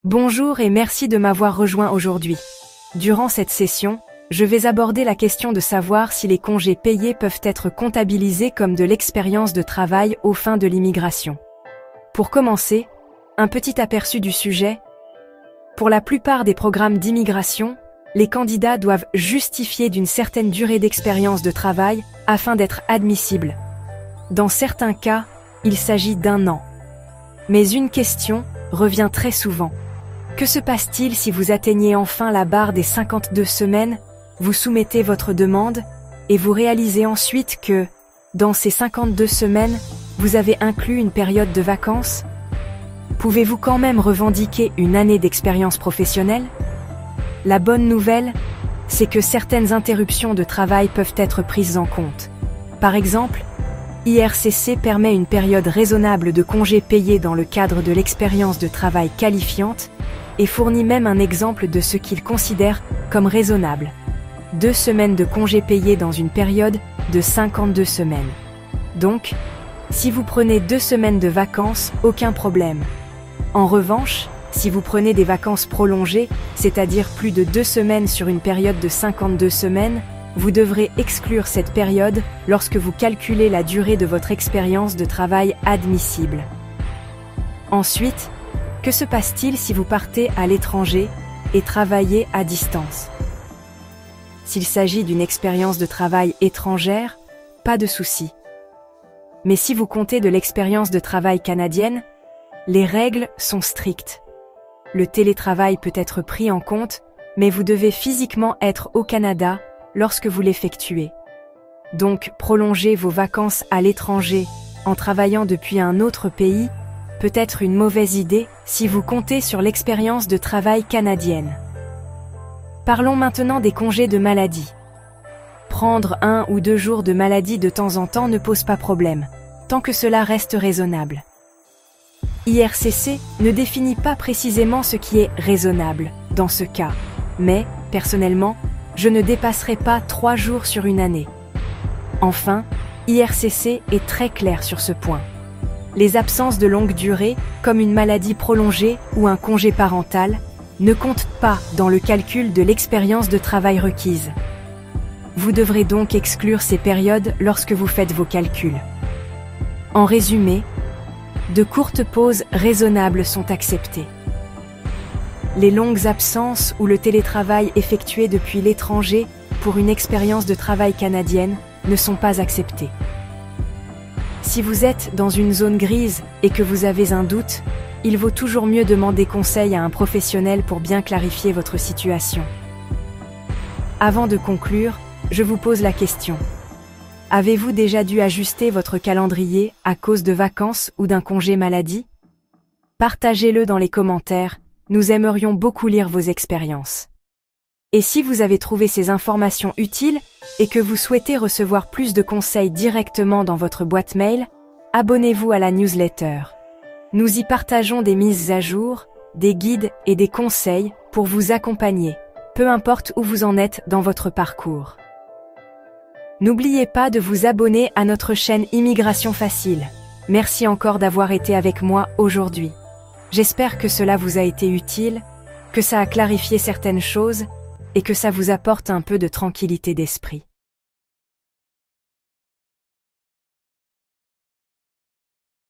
Bonjour et merci de m'avoir rejoint aujourd'hui. Durant cette session, je vais aborder la question de savoir si les congés payés peuvent être comptabilisés comme de l'expérience de travail aux fins de l'immigration. Pour commencer, un petit aperçu du sujet. Pour la plupart des programmes d'immigration, les candidats doivent justifier d'une certaine durée d'expérience de travail afin d'être admissibles. Dans certains cas, il s'agit d'1 an. Mais une question revient très souvent. Que se passe-t-il si vous atteignez enfin la barre des 52 semaines, vous soumettez votre demande et vous réalisez ensuite que, dans ces 52 semaines, vous avez inclus une période de vacances? Pouvez-vous quand même revendiquer une année d'expérience professionnelle? La bonne nouvelle, c'est que certaines interruptions de travail peuvent être prises en compte. Par exemple, IRCC permet une période raisonnable de congés payés dans le cadre de l'expérience de travail qualifiante et fournit même un exemple de ce qu'il considère comme raisonnable. 2 semaines de congés payés dans une période de 52 semaines. Donc, si vous prenez 2 semaines de vacances, aucun problème. En revanche, si vous prenez des vacances prolongées, c'est-à-dire plus de 2 semaines sur une période de 52 semaines, vous devrez exclure cette période lorsque vous calculez la durée de votre expérience de travail admissible. Ensuite, que se passe-t-il si vous partez à l'étranger et travaillez à distance? S'il s'agit d'une expérience de travail étrangère, pas de souci. Mais si vous comptez de l'expérience de travail canadienne, les règles sont strictes. Le télétravail peut être pris en compte, mais vous devez physiquement être au Canada lorsque vous l'effectuez. Donc, prolonger vos vacances à l'étranger en travaillant depuis un autre pays peut être une mauvaise idée si vous comptez sur l'expérience de travail canadienne. Parlons maintenant des congés de maladie. Prendre 1 ou 2 jours de maladie de temps en temps ne pose pas problème, tant que cela reste raisonnable. IRCC ne définit pas précisément ce qui est raisonnable dans ce cas, mais, personnellement, je ne dépasserai pas 3 jours sur une année. Enfin, IRCC est très clair sur ce point. Les absences de longue durée, comme une maladie prolongée ou un congé parental, ne comptent pas dans le calcul de l'expérience de travail requise. Vous devrez donc exclure ces périodes lorsque vous faites vos calculs. En résumé, de courtes pauses raisonnables sont acceptées. Les longues absences ou le télétravail effectué depuis l'étranger pour une expérience de travail canadienne ne sont pas acceptés. Si vous êtes dans une zone grise et que vous avez un doute, il vaut toujours mieux demander conseil à un professionnel pour bien clarifier votre situation. Avant de conclure, je vous pose la question. Avez-vous déjà dû ajuster votre calendrier à cause de vacances ou d'un congé maladie? Partagez-le dans les commentaires, nous aimerions beaucoup lire vos expériences. Et si vous avez trouvé ces informations utiles et que vous souhaitez recevoir plus de conseils directement dans votre boîte mail, abonnez-vous à la newsletter. Nous y partageons des mises à jour, des guides et des conseils pour vous accompagner, peu importe où vous en êtes dans votre parcours. N'oubliez pas de vous abonner à notre chaîne Immigration Facile. Merci encore d'avoir été avec moi aujourd'hui. J'espère que cela vous a été utile, que ça a clarifié certaines choses et que ça vous apporte un peu de tranquillité d'esprit.